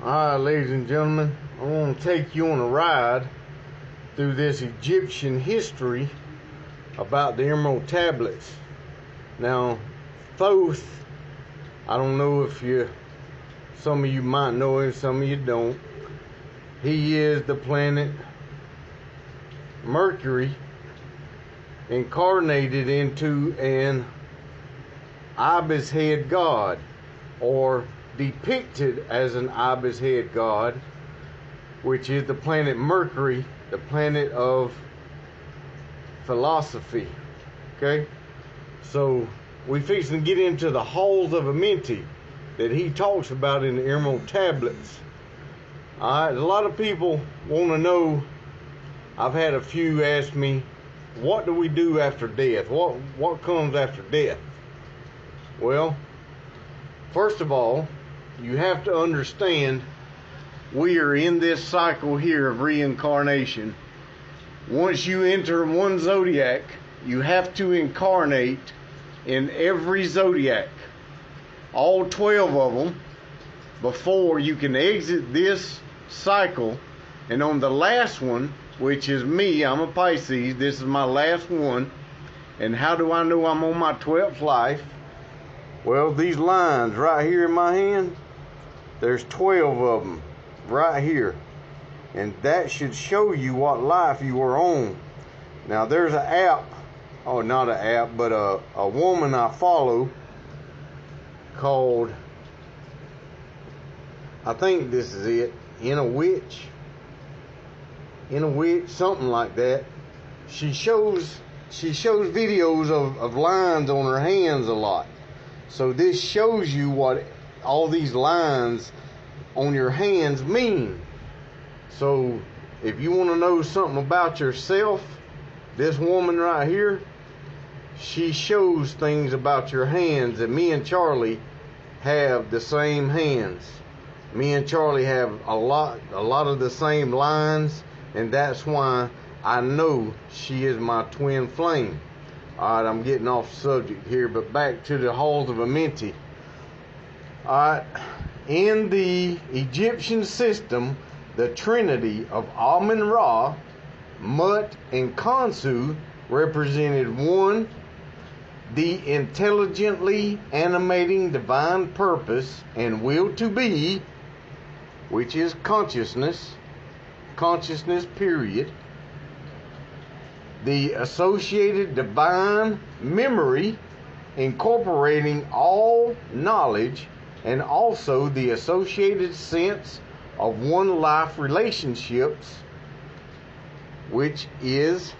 Alright, ladies and gentlemen, I want to take you on a ride through this Egyptian history about the Emerald Tablets. Now, Thoth, I don't know if some of you might know him, some of you don't. He is the planet Mercury incarnated into an ibis head god, or depicted as an ibis head god, which is the planet Mercury, the planet of philosophy. Okay, so we fixing to get into the halls of Amenti that he talks about in the Emerald Tablets. Alright, a lot of people want to know. I've had a few ask me, what do we do after death? What comes after death? Well, first of all, you have to understand we are in this cycle here of reincarnation. Once you enter one zodiac, you have to incarnate in every zodiac, all 12 of them, before you can exit this cycle. And on the last one, which is me, I'm a Pisces, this is my last one. And how do I know I'm on my 12th life? Well, these lines right here in my hand, there's 12 of them right here. And that should show you what life you are on. Now, there's an app, oh, not an app, but a woman I follow called, I think this is it, In a Witch, something like that. She shows videos of lines on her hands a lot. So this shows you what all these lines on your hands mean. So if you want to know something about yourself, this woman right here, she shows things about your hands. And me and Charlie have the same hands. Me and Charlie have a lot of the same lines, and that's why I know she is my twin flame. Alright, I'm getting off subject here, but back to the halls of Amenti. Alright, in the Egyptian system, the trinity of Amun-Ra, Mut, and Khonsu represented one, the intelligently animating divine purpose and will to be, which is consciousness period. The associated divine memory incorporating all knowledge, and also the associated sense of one life relationships, which is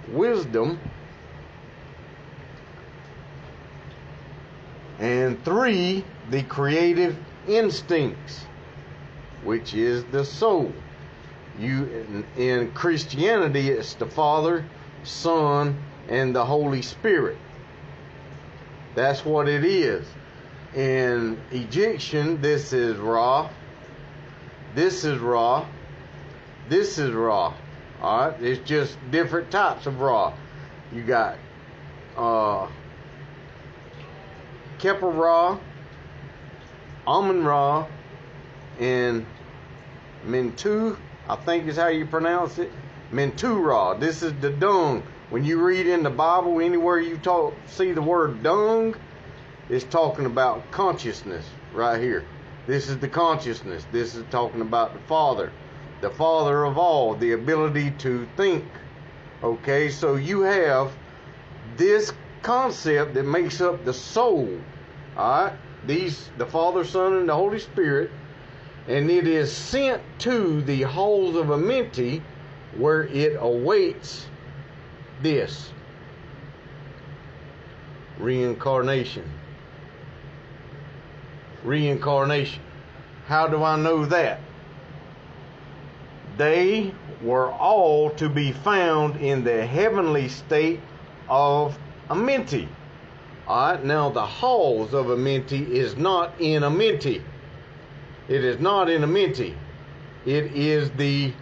wisdom. And 3, the creative instincts, which is the soul. In Christianity, it's the Father, Son, and the Holy Spirit. That's what it is. In Egyptian, this is Ra. This is Ra. This is Ra. Alright? It's just different types of Ra. You got Keper Ra, Amun Ra, and Mentu, I think is how you pronounce it. Mentu Ra. This is the dung. When you read in the Bible, anywhere you see the word dung, it's talking about consciousness right here. This is the consciousness. This is talking about the Father of all, the ability to think. Okay, so you have this concept that makes up the soul. Alright, the Father, Son, and the Holy Spirit, and it is sent to the halls of Amenti, where it awaits this reincarnation. How do I know that? They were all to be found in the heavenly state of Amenti. Alright, now the halls of Amenti is not in Amenti. It is not in Amenti. It is the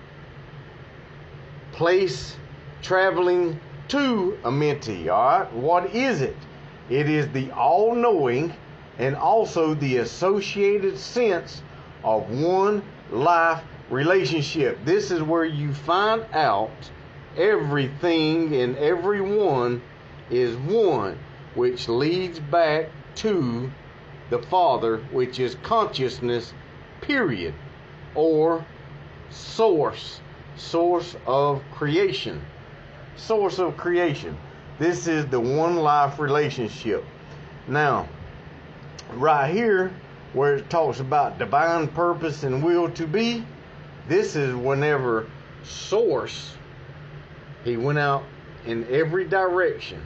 place traveling to Amenti. Alright, what is it? It is the all-knowing and also the associated sense of one life relationship. This is where you find out everything and everyone is one, which leads back to the Father, which is consciousness, period, or source of creation. Source of creation. This is the one life relationship. Now, right here, where it talks about divine purpose and will to be, this is whenever Source, he went out in every direction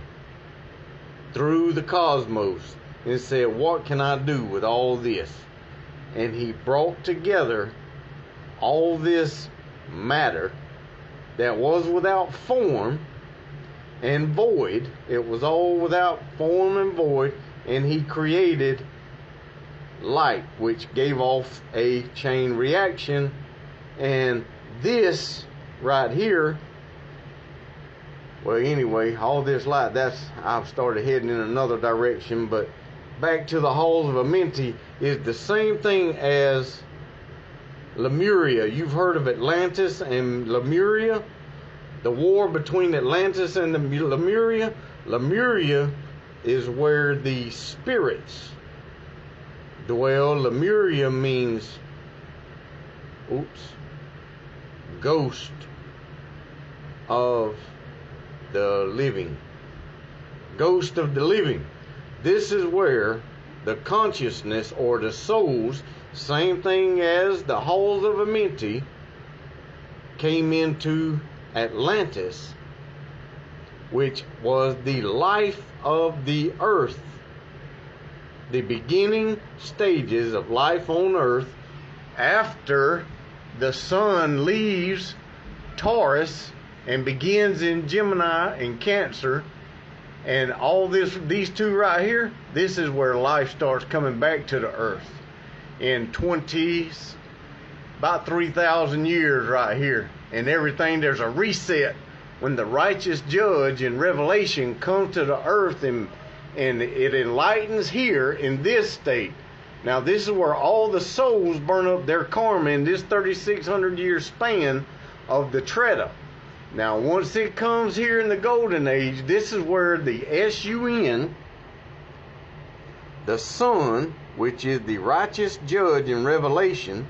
through the cosmos and said, what can I do with all this? And he brought together all this matter that was without form and void. It was all without form and void, and he created light, which gave off a chain reaction. And this right here, well, anyway, all this light, I've started heading in another direction, but back to the halls of Amenti is the same thing as Lemuria. You've heard of Atlantis and Lemuria, the war between Atlantis and Lemuria. Lemuria is where the spirits dwell. Lemuria means ghost of the living. Ghost of the living. This is where the consciousness or the souls, same thing as the halls of Amenti, came into Atlantis, which was the life of the earth, the beginning stages of life on earth after the sun leaves Taurus and begins in Gemini and Cancer. And all these two right here, this is where life starts coming back to the earth in about 3,000 years right here. And everything, there's a reset when the righteous judge in Revelation comes to the earth, and it enlightens here in this state. Now this is where all the souls burn up their karma in this 3,600 year span of the Treta. Now once it comes here in the golden age, this is where the sun, the sun, which is the righteous judge in Revelation,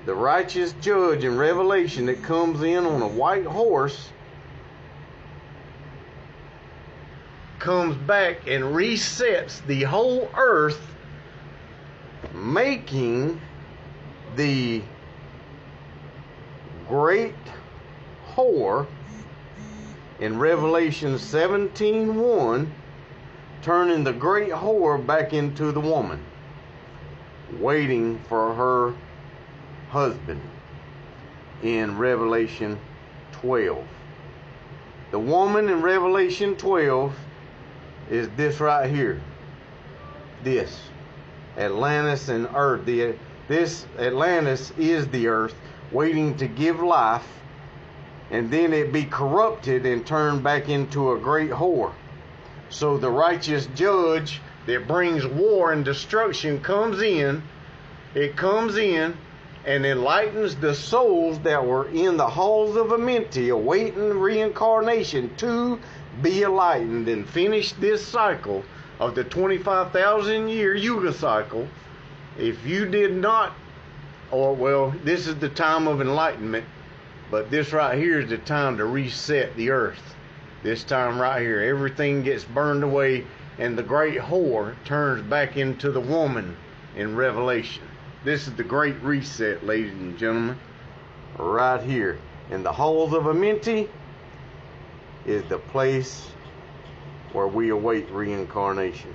the righteous judge in Revelation that comes in on a white horse, comes back and resets the whole earth, making the great whore in Revelation 17:1, turning the great whore back into the woman, waiting for her husband in Revelation 12. The woman in Revelation 12 is this right here. This Atlantis and earth. This Atlantis is the earth waiting to give life, and then it be corrupted and turned back into a great whore. So the righteous judge that brings war and destruction comes in. It comes in and enlightens the souls that were in the halls of Amenti awaiting reincarnation to be enlightened and finish this cycle of the 25,000 year Yuga cycle. If you did not, this is the time of enlightenment, but this right here is the time to reset the earth. This time right here, everything gets burned away and the great whore turns back into the woman in Revelation. This is the great reset, ladies and gentlemen. Right here in the halls of Amenti is the place where we await reincarnation.